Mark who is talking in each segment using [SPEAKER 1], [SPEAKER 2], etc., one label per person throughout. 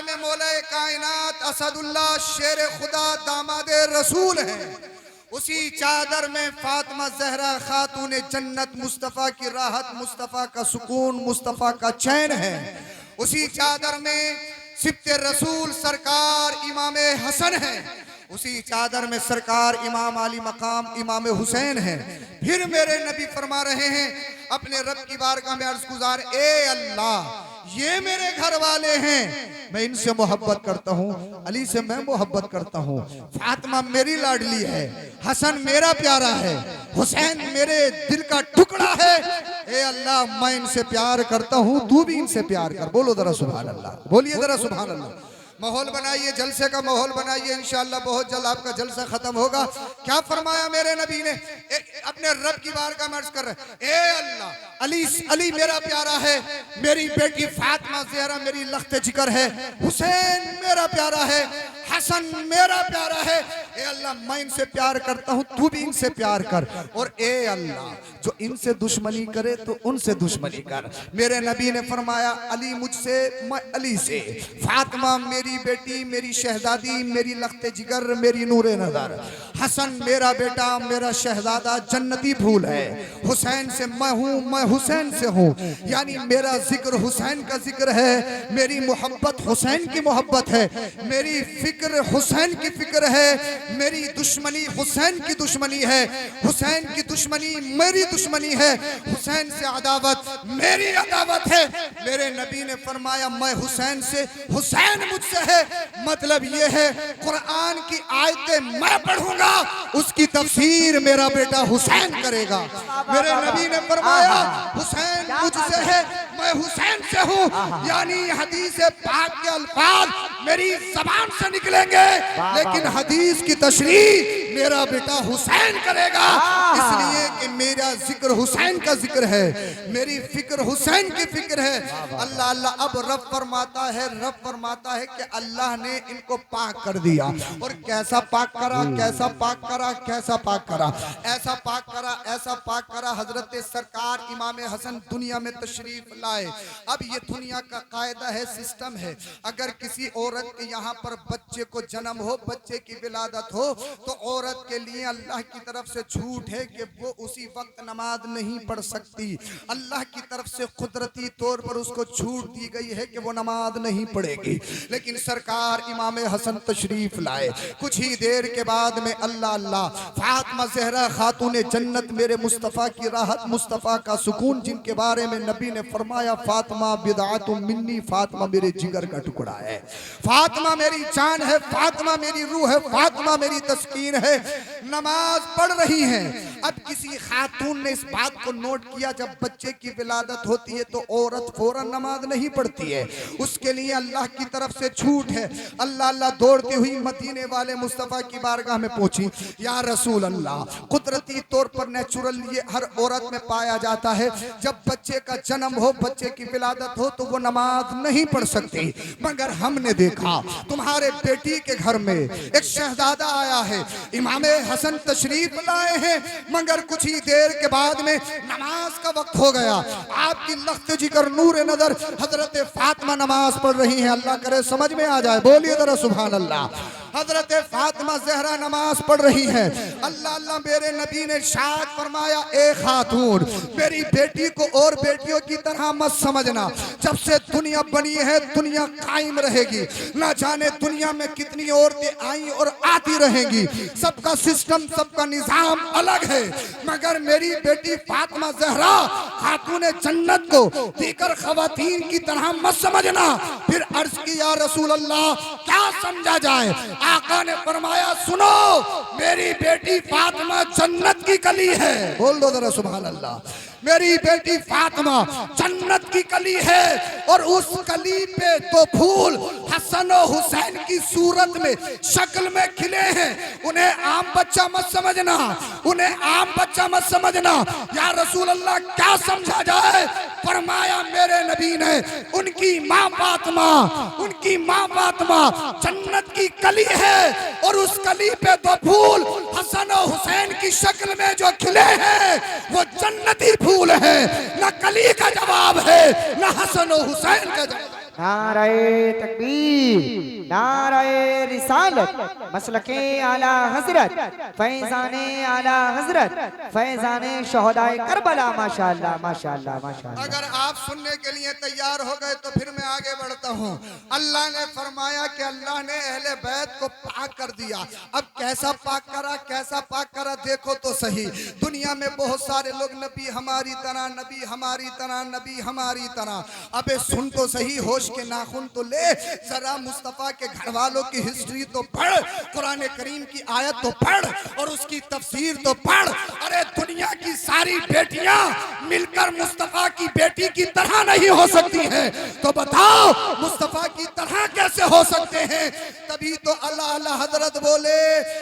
[SPEAKER 1] में मौला कायनात असदुल्लाह शेर खुदा दामादे रसूल हैं। उसी चादर में फातिमा ज़हरा खातून जन्नत, मुस्तफ़ा की राहत, मुस्तफ़ा का सुकून, मुस्तफ़ा का चैन है। उसी चादर में सिब्ते रसूल सरकार इमाम हसन है। उसी चादर में सरकार इमाम अली मकाम इमाम हुसैन है। फिर मेरे नबी फरमा रहे हैं अपने रब की बारगाह में अर्ज़ गुज़ार, ए अल्लाह ये मेरे घर वाले हैं, मैं इनसे मोहब्बत करता हूँ, अली से मैं मोहब्बत करता हूँ, फातिमा मेरी लाडली है, हसन मेरा प्यारा है, हुसैन मेरे दिल का टुकड़ा है। ए अल्लाह मैं इनसे प्यार करता हूँ, तू भी इनसे प्यार कर। बोलो जरा सुभान अल्लाह, बोलिए जरा सुभान अल्लाह। माहौल बनाइए, जलसे का माहौल बनाइए। इंशाअल्लाह बहुत जल्द आपका जलसा खत्म होगा। क्या फरमाया मेरे नबी ने अपने रब की बारगाह में अर्ज़ कर रहे, ए अल्लाह अली मेरा प्यारा है, मेरी बेटी फातिमा ज़हरा मेरी लख्त जिगर है, हुसैन मेरा प्यारा है, हसन मेरा प्यारा है। ए अल्लाह मैं इनसे प्यार करता हूँ, तू भी इनसे प्यार कर। और ए अल्लाह जो इनसे दुश्मनी करे तो उनसे दुश्मनी कर। मेरे नबी ने फरमाया अली मुझसे, मैं अली से, फातिमा मेरी बेटी, मेरी शहजादी, मेरी लख्ते जिगर, मेरी नूरे नजर, हसन मेरा बेटा, मेरा शहजादा, जन्नती फूल है, हुसैन से मैं हूँ, मैं हुसैन से हूँ। यानी मेरा जिक्र हुसैन का जिक्र है, मेरी मोहब्बत हुसैन की मोहब्बत है, मेरी फिक्र हुसैन की फिक्र है, मेरी दुश्मनी हुसैन की दुश्मनी है, हुसैन की दुश्मनी मेरी दुश्मनी है, हुसैन से अदावत मेरी अदावत है। मेरे नबी ने फरमाया मैं हुसैन से, हुसैन मुझसे है। मतलब ये है कुरान की आयतें मैं पढ़ूंगा, उसकी तफसीर मेरा बेटा हुसैन करेगा। मेरे नबी ने फरमाया हुसैन मुझसे है, मैं हुसैन से हूँ। यानी हदीस पाक के अल्फाज मेरी जबान से निकलेंगे, लेकिन हदीस की तशरीह मेरा बेटा हुसैन करेगा। इसलिए कि मेरा जिक्र हुसैन का जिक्र है, मेरी फिक्र हुसैन की फिक्र है। अल्लाह अल्लाह। अब रब फरमाता है, रब फरमाता है कि अल्लाह ने इनको पाक कर दिया। और कैसा पाक करा, कैसा पाक करा, कैसा पाक करा, ऐसा पाक करा, ऐसा पाक करा। हजरत सरकार इमाम हसन दुनिया में तशरीफ लाए। अब ये दुनिया का कायदा है, सिस्टम है, अगर किसी औरत के यहाँ पर बच्चे को जन्म हो, बच्चे की विलादत हो, तो औरत के लिए अल्लाह की तरफ से छूट है कि वो उसी वक्त नमाज नहीं पढ़ सकती। अल्लाह की तरफ से कुदरती तौर पर उसको छूट दी गई है कि वो नमाज नहीं पढ़ेगी। लेकिन सरकार इमाम हसन तशरीफ लाए। कुछ ही देर के बाद में अल्लाह अल्लाह फातिमा ज़हरा खातून जन्नत, मेरे मुस्तफ़ा की राहत, मुस्तफ़ा का सुकून, जिनके बारे में नबी ने फरमाया फातिमा बिदअतुम मिन्नी, फातिमा मेरे जिगर का टुकड़ा है, फातिमा मेरी जान है, फातिमा मेरी रूह है, फातिमा मेरी तस्कीन है। नमाज पढ़ रही हैं। अब किसी खातून ने इस बात को नोट किया, जब बच्चे की विलादत होती है तो औरत फौरन नमाज नहीं पढ़ती है, उसके लिए अल्लाह की तरफ से छूट है। अल्लाह अल्लाह दौड़ती हुई मदीने वाले मुस्तफ़ा की बारगाह में पहुंची। या रसूल अल्लाह, कुदरती तौर पर नेचुरल ये हर औरत में पाया जाता है, जब बच्चे का जन्म हो, बच्चे की विलादत हो, तो वो नमाज नहीं पढ़ सकती। मगर हमने देखा तुम्हारे बेटी के घर में एक शहजादा आया है, इमाम हसन तशरीफ लाए हैं, मगर कुछ ही देर के बाद में नमाज का वक्त हो गया। आपकी लख्त जिगर नूर नजर हजरत फातिमा नमाज पढ़ रही हैं। अल्लाह करे समझ में आ जाए, बोलिए जरा सुभान अल्लाह। हजरत फातिमा ज़हरा नमाज पढ़ रही है। अल्लाह अल्लाह। मेरे नबी ने शाद फरमाया, ए खातून मेरी बेटी को और बेटियों की तरह मत समझना, जब से दुनिया बनी है दुनिया कायम रहेगी, ना जाने दुनिया में कितनी औरतें आई और आती रहेंगी, सबका सिस्टम, सबका निजाम अलग है, मगर मेरी बेटी फातिमा ज़हरा खातून जन्नत को दीगर खवातीन की तरह मत समझना। फिर अर्ज की, या रसूल अल्लाह क्या समझा जाए? आका ने फरमाया, सुनो मेरी बेटी फातिमा जन्नत की कली है। बोल दो जरा सुभान अल्लाह। मेरी बेटी फातिमा जन्नत की कली है, और उस कली पे तो फूल हसन और हुसैन की सूरत में, शक्ल में खिले हैं। उन्हें आम बच्चा मत समझना, उन्हें आम बच्चा मत समझना। या रसूल अल्लाह क्या समझा जाए? फरमाया मेरे नबी ने, उनकी माँ फातिमा, उनकी माँ फातिमा जन्नत की कली है, और उस कली पे तो फूल हसन और हुसैन की शक्ल में जो खिले हैं वो जन्नती फूल है। न कली का जवाब है, न हसन और हुसैन का जवाब।
[SPEAKER 2] नारे तकबीर, नारे रिसालत, मसलके आला हजरत, फैजाने आला हजरत, फैजाने शोहदाए करबला। माशाअल्लाह माशाअल्लाह माशाअल्लाह।
[SPEAKER 1] अगर आप सुनने के लिए तैयार हो गए तो फिर मैं आगे बढ़ता हूँ। अल्लाह ने फरमाया कि अल्लाह ने अहले बैत को पाक कर दिया। अब कैसा पाक करा, कैसा पाक करा, देखो तो सही। दुनिया में बहुत सारे लोग नबी हमारी तरह, नबी हमारी तरह, नबी हमारी तरह। अबे सुन तो सही, होश के नाखून तो ले, जरा मुस्तफा के घर वालों की हिस्ट्री तो पढ़, कुरान करीम की आयत तो पढ़ और उसकी तफसीर तो पढ़। अरे दुनिया की सारी बेटियां मिलकर मुस्तफा की बेटी की तरह नहीं हो सकती हैं, तो बताओ मुस्तफा की तरह कैसे हो सकते हैं? तभी तो अल्लाह अल्लाह हजरत बोले,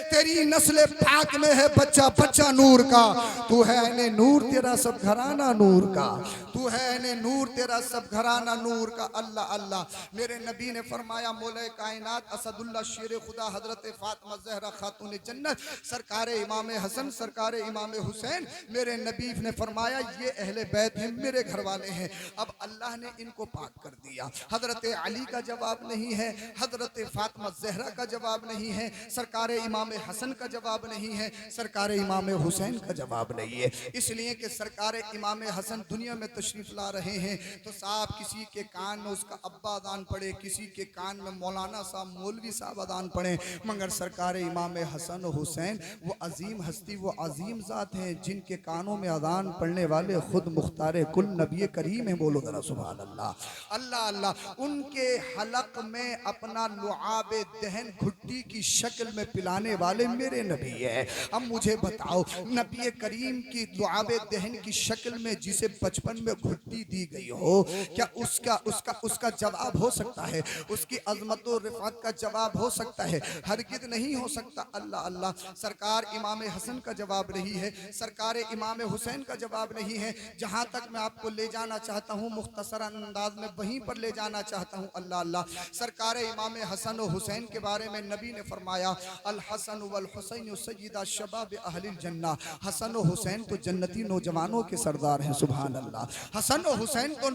[SPEAKER 1] तेरी नस्ल पाक में है बच्चा बच्चा नूर का। तू है ने नूर, तेरा सब घराना नूर का। तू है ने नूर, तेरा सब घराना नूर का। अल्लाह अल्लाह। मेरे नबी ने फरमाया, मौला कायनात असदुल्लाह शेर खुदा हजरत फातिमा ज़हरा खातून जन्नत सरकार इमाम हसन सरकार इमाम हुसैन, मेरे नबी ने फरमाया ये अहले बैत हैं, मेरे घर वाले हैं। अब अल्लाह ने इनको पाक कर दिया। हजरत अली का जवाब नहीं है, हजरत फातिमा ज़हरा का जवाब नहीं है, सरकार इमाम हसन का जवाब नहीं है, सरकार इमाम हुसैन का जवाब नहीं है। इसलिए कि सरकार इमाम हसन दुनिया में तशरीफ ला रहे हैं तो साहब किसी के कान में उसका अब्बा अदान पड़े, किसी के कान में मौलाना साहब मौलवी साहब अदान पड़े, मगर सरकार इमाम हसन हुसैन वो अजीम हस्ती, वो अजीम ज़ात हैं जिनके कानों में अदान पढ़ने वाले खुद मुख्तार कुल नबी करीम है। बोलो जरा सुभान अल्लाह। अल्लाह अल्लाह। उनके हलक में अपना लुआब दहन घुट्टी की शक्ल में पिलाने वाले मेरे नबी है। अब मुझे बताओ, नबी करीम की लुआब दहन की शक्ल में जिसे बचपन में घुट्टी दी गई हो, क्या उसका उसका उसका जवाब हो सकता है? उसकी अजमत और रिफात का जवाब हो सकता है? हरगिज़ नहीं हो सकता। अल्लाह अल्लाह। सरकार इमाम हसन का जवाब नहीं है, सरकार इमाम हुसैन का जवाब नहीं है। जहाँ तक मैं आपको ले जाना चाहता हूँ मुख्तसर अंदाज में वहीं पर ले जाना चाहता हूँ। अल्लाह अल्लाह। सरकार इमाम हसन और हुसैन के बारे में नबी ने फरमाया, अल हसन वल हुसैन सय्यदा शबाब अहलिल जन्नह। हसन और हुसैन तो जन्नती नौजवानों के सरदार हैं। सुभान अल्लाह। हसन और हुसैन तो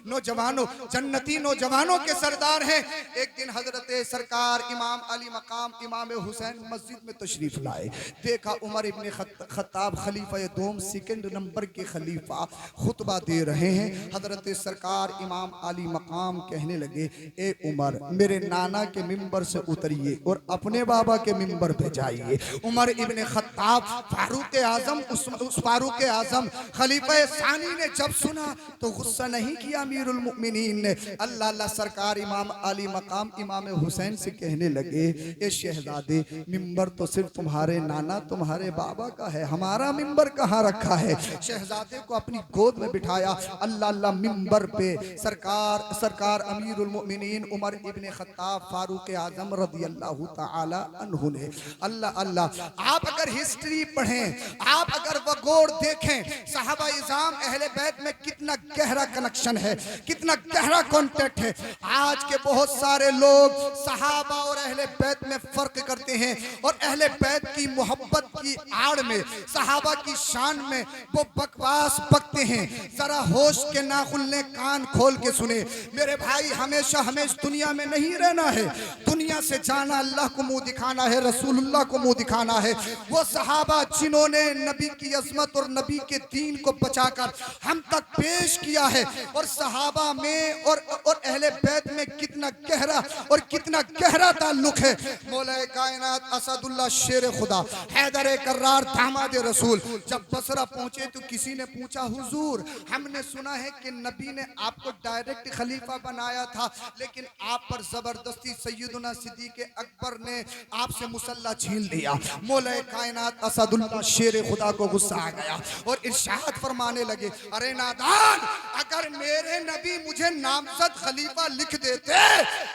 [SPEAKER 1] नौजवानों जन्नती नौजवानों के सरदार हैं। एक दिन हजरत सरकार इमाम अली मकाम इमाम हुसैन मस्जिद में तशरीफ लाए। देखा उमर इब्ने खत्ताब खलीफा दोम सेकंड नंबर के खलीफा खुतबा दे रहे हैं। हजरत सरकार इमाम अली मकाम कहने लगे, ए उमर मेरे नाना के मिंबर से उतरिए और अपने बाबा के मिंबर पे जाइए। उमर इब्ने खत्ताब फारूक आजम उस फारूक आजम खलीफा सानी ने जब सुना तो गुस्सा नहीं किया अमीरुल मुमिनीन ने। अल्लाह अल्लाह। सरकार इमाम अली मकाम इमाम हुसैन से कहने लगे, ए शहजादे मिंबर तो सिर्फ तुम्हारे नाना तुम्हारे बाबा का है, हमारा मिंबर कहाँ रखा है? शहजादे को अपनी गोद में बिठाया। अल्लाह अल्लाह। मिंबर पे सरकार अमीरुल मोमिनीन उमर इब्ने खत्ताब फारूक आजम रज़ियल्लाहु ताला अन्हु ने। अल्लाह अल्लाह। आप अगर हिस्ट्री पढ़ें, आप अगर वगोर देखें, सहाबा इज़ाम अहले बैत में कितना गहरा कनेक्शन है, कितना गहरा कॉन्टेक्ट है। आज के बहुत सारे लोग सहाबा और अहले बैत में फर्क करते हैं और अहले बैत की मोहब्बत की आड़ में सहाबा की शान में वो बकवास बकते हैं। जरा होश के नाखुन ले, कान खोल के सुने मेरे भाई। हमेशा हमें इस दुनिया में नहीं रहना है, दुनिया से जाना, अल्लाह को मुंह दिखाना है, रसूलुल्लाह को मुंह दिखाना है। वो सहाबा जिन्होंने नबी की अजमत और नबी के दीन को बचाकर हम तक पेश किया है, और सहाबा में और अहले बैत में कितना गहरा और कितना गहरा ताल्लुक है। मौला कायनात असदुल्लाह शेर खुदा हैदर कर्रार दामाद रसूल जब बसरा पहुंचे तो किसी ने पूछा, हुजूर हमने सुना है कि नबी ने आपको डायरेक्ट खलीफा बनाया था, लेकिन आप पर जबरदस्ती सैयदुना सिद्दीक अकबर ने आपसे मुसल्ला छीन लिया। मौला कायनात असदुल्लाह शेर खुदा को गुस्सा आ गया और इरशाद फरमाने लगे, अरे नादान, अगर मेरे नबी मुझे नामजद खलीफा लिख देते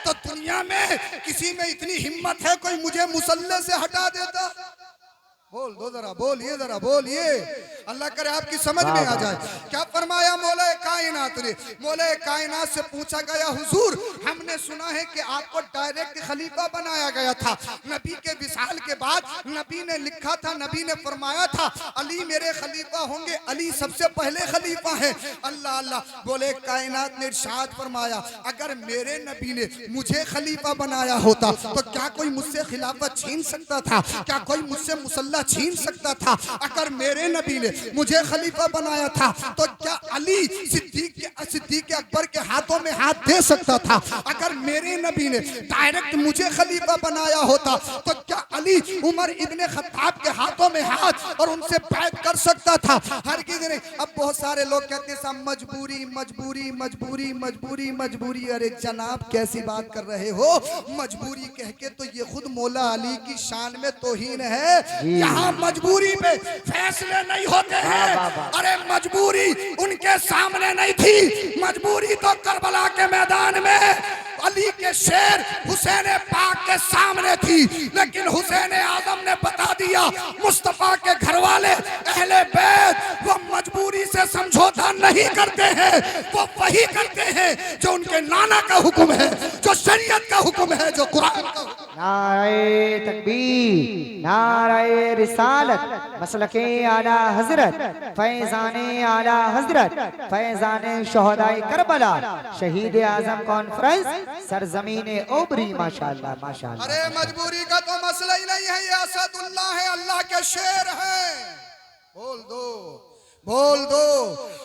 [SPEAKER 1] तो दुनिया में किसी में इतनी हिम्मत है कोई मुझे मुसल्ले से हटा देता? बोल दो जरा, बोलिए जरा, बोलिए। अल्लाह करे आपकी समझ में आ जाए। क्या फरमाया मौला कायनात ने? मौला कायनात से पूछा गया हुजूर हमने सुना है कि आपको डायरेक्ट खलीफा बनाया गया था। नबी के विसाल के बाद नबी ने लिखा था, नबी ने फरमाया था अली मेरे खलीफा होंगे, अली सबसे पहले खलीफा है। अल्लाह अल्लाह बोले कायनात ने इरशाद फरमाया अगर मेरे नबी ने मुझे खलीफा बनाया होता तो क्या कोई मुझसे खिलाफत छीन सकता था? क्या कोई मुझसे मुसल्ला छीन सकता था? अगर मेरे नबी ने मुझे खलीफा बनाया था तो क्या अली सिद्दीक अकबर के हाथों में हाथ दे सकता था? अगर मेरे नबी ने डायरेक्ट मुझे खलीफा बनाया होता तो क्या अली उमर इब्ने खत्ताब के हाथों में हाथ और उनसे बैत कर सकता था? हरगिज़ नहीं। अब बहुत सारे लोग कहते हैं सब मजबूरी मजबूरी मजबूरी मजबूरी मजबूरी। अरे जनाब कैसी बात कर रहे हो? मजबूरी कह के तो ये खुद मौला अली की शान में तौहीन है। यहाँ मजबूरी पे फैसले नहीं होते हैं। अरे मजबूरी उनके सामने नहीं थी, मजबूरी तो करबला के मैदान में अली के शेर हुसैन पाक के सामने थी। लेकिन हुसैन आजम ने बता दिया मुस्तफा के घर वाले अहले बैत वो मजबूरी से समझौता नहीं करते हैं, वो वही करते हैं जो उनके नाना का हुक्म है, जो शरीयत का हुक्म है, जो कुरान का हुक्म।
[SPEAKER 2] नारे तकबीर, नारे रिसालत, मसलके आला हजरत, फैजाने आला हजरत, फैजाने शोहदाए करबला, शहीद आजम कॉन्फ्रेंस, सरजमीन ओबरी। माशाअल्लाह माशाअल्लाह।
[SPEAKER 1] अरे मजबूरी का तो मसला ही नहीं है, ये असदुल्लाह है, अल्लाह के शेर हैं। बोल दो बोल दो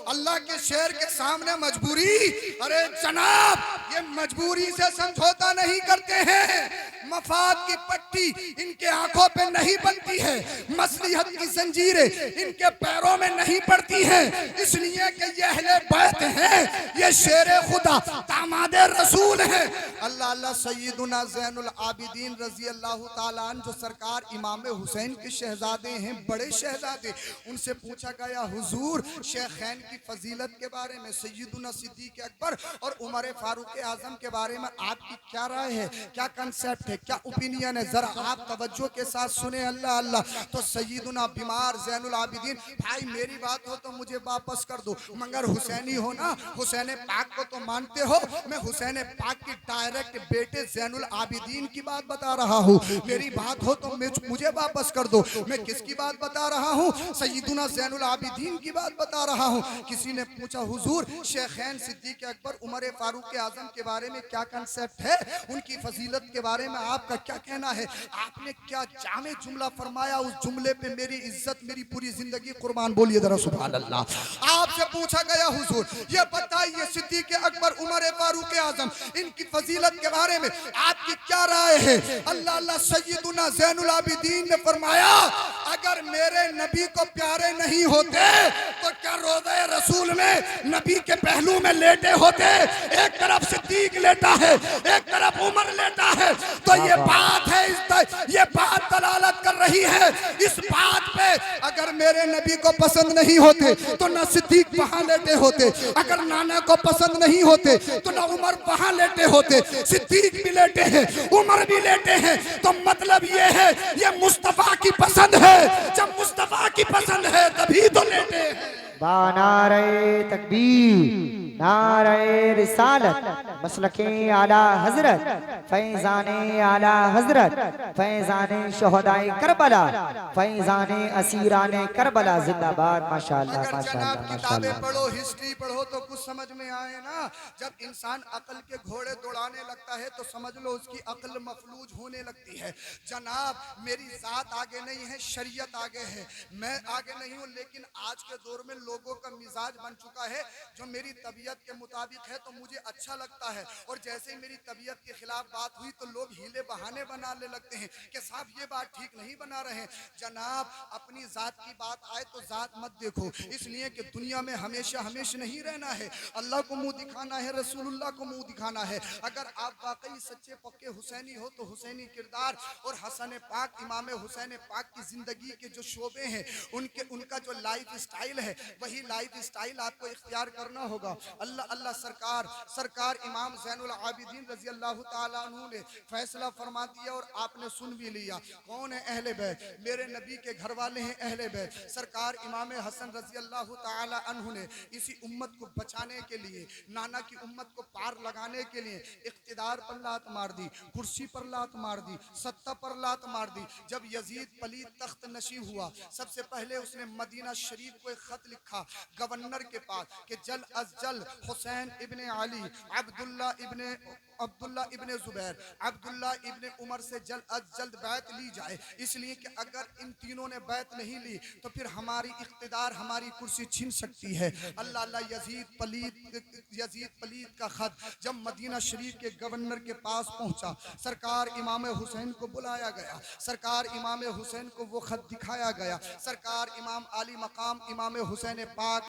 [SPEAKER 1] अल्लाह के शेर के सामने मजबूरी। अरे जनाब ये मजबूरी से समझौता नहीं करते हैं। मफाद की पट्टी इनके आंखों पे नहीं बनती है, मसलिहत की जंजीरें इनके पैरों में नहीं पड़ती हैं, इसलिए कि ये अहले बैत हैं, ये शेर खुदा दामादे रसूल हैं। अल्लाह अल्लाह सैयदुना ज़ैनुल आबिदीन रजी अल्लाह ताला अन्हु जो सरकार इमाम हुसैन के शहजादे हैं, बड़े शहजादे, उनसे पूछा गया हुजूर शेखैन की फजीलत के बारे में, सैयदुना सिद्दीक अकबर और उमर फारूक आजम के बारे में आपकी क्या राय है, क्या कंसेप्ट है, क्या ओपिनियन है? जरा आप तवज्जो के साथ सुने। अल्लाह अल्लाह। तो सैयदुना बीमार ज़ैनुल आबिदीन भाई मेरी बात हो तो मुझे वापस कर दो, मगर हुसैनी हो ना, हुसैन पाक को तो मानते हो, मैं हुसैन पाक की डायरेक्ट बेटे ज़ैनुल आबिदीन की बात बता रहा हूँ, मेरी बात हो तो मुझे वापस कर दो। मैं किसकी बात बता रहा हूँ? सैयदुना ज़ैनुल आबिदीन की बात बता रहा हूँ। किसी ने पूछा हुजूर शेखैन सिद्दीक अकबर उमर फारूक आजम के बारे में क्या कंसेप्ट है, उनकी फजीलत के बारे में आपका क्या कहना है? आपने क्या जामे जुमला फरमाया, उस जुमले पे मेरी इज्जत मेरी पूरी जिंदगी कुर्बान। बोलिए जरा सुभान अल्लाह। आपसे पूछा गया हुजूर ये बताइए सिद्दीक अकबर उमर फारूक आजम इनकी फजीलत के बारे में आपकी क्या राय है? अल्लाह अल्लाह। सैयदुना ज़ैनुल आबिदीन ने फरमाया अगर मेरे नबी को प्यारे नहीं होते तो क्या रोज़े रसूल में नबी के पहलू में लेटे होते? एक तरफ सिद्दीक लेटा है, एक तरफ उमर लेटा है, तो ये बात है, ये बात दलालत कर रही है इस बात पे अगर मेरे नबी को पसंद नहीं होते तो ना सिद्दीक वहां लेटे होते, अगर नाना को पसंद नहीं होते तो ना उमर वहां लेटे होते। सिद्दीक भी लेटे हैं, उमर भी लेटे हैं, तो मतलब ये है ये मुस्तफा की पसंद है, जब मुस्तफा की पसंद है तभी तो लेटे हैं।
[SPEAKER 2] नारे तकबीर, नारे रिसालत, मसलके आला हजरत, फैजाने आला हजरत, फैजाने शोहदाए करबला, फैजाने असीराने करबला जिंदाबाद। माशाअल्लाह
[SPEAKER 1] अगर
[SPEAKER 2] माशाअल्लाह
[SPEAKER 1] जनाब किताबें
[SPEAKER 2] माशाअल्लाह।
[SPEAKER 1] पढ़ो, हिस्ट्री पढ़ो तो कुछ समझ में आए ना। जब इंसान अकल के घोड़े दौड़ाने लगता है तो समझ लो उसकी अकल मफलूज होने लगती है। जनाब मेरी जात आगे नहीं है, शरीयत आगे है, मैं आगे नहीं हूँ, लेकिन आज के दौर में लोगों का मिजाज बन चुका है जो मेरी तबीयत के मुताबिक है तो मुझे अच्छा लगता है, और जैसे ही मेरी तबीयत के खिलाफ बात हुई तो लोग हीले बहाने बनाने लगते हैं कि साहब ये बात ठीक नहीं बना रहे हैं। जनाब अपनी जात की बात आए तो जात मत देखो, इसलिए कि दुनिया में हमेशा हमेशा नहीं रहना है, अल्लाह को मुंह दिखाना है, रसूलुल्लाह को मुंह दिखाना है। अगर आप वाकई सच्चे पक्के हुसैनी हो तो हुसैनी किरदार और हसन पाक इमाम हुसैन पाक की जिंदगी के जो शोबे हैं उनका जो लाइफ स्टाइल है वही लाइफ स्टाइल आपको इख्तियार करना होगा। अल्लाह अल्लाह सरकार इमाम ज़ैनुल आबिदीन रजी अल्लाह ताला अन्हु ने फैसला फरमा दिया और आपने सुन भी लिया। कौन है अहले बैत? मेरे नबी के घर वाले हैं अहले बैत। सरकार इमाम हसन रजी अल्लाह ताला अन्हु ने इसी उम्मत को बचाने के लिए, नाना की उम्मत को पार लगाने के लिए इख्तिदार पर लात मार दी, कुर्सी पर लात मार दी, सत्ता पर लात मार दी। जब यजीद पलीद तख्त नशी हुआ, सबसे पहले उसने मदीना शरीफ को एक खत लिखा गवर्नर के पास कि जल्द अज जल्द हुसैन इब्ने अली, अब्दुल्ला इब्ने जुबैर, अब्दुल्ला इब्ने उमर से जल्द अज जल्द बैत ली जाए, इसलिए कि अगर इन तीनों ने बैत नहीं ली तो फिर हमारी इख्तिदार, हमारी कुर्सी छीन सकती है। अल्लाह अल्लाह यजीद पलीद का खत जब मदीना शरीफ के गवर्नर के पास पहुंचा, सरकार इमाम हुसैन को बुलाया गया, सरकार इमाम हुसैन को वो खत दिखाया गया। सरकार इमाम आली मकाम इमाम हुसैन पाक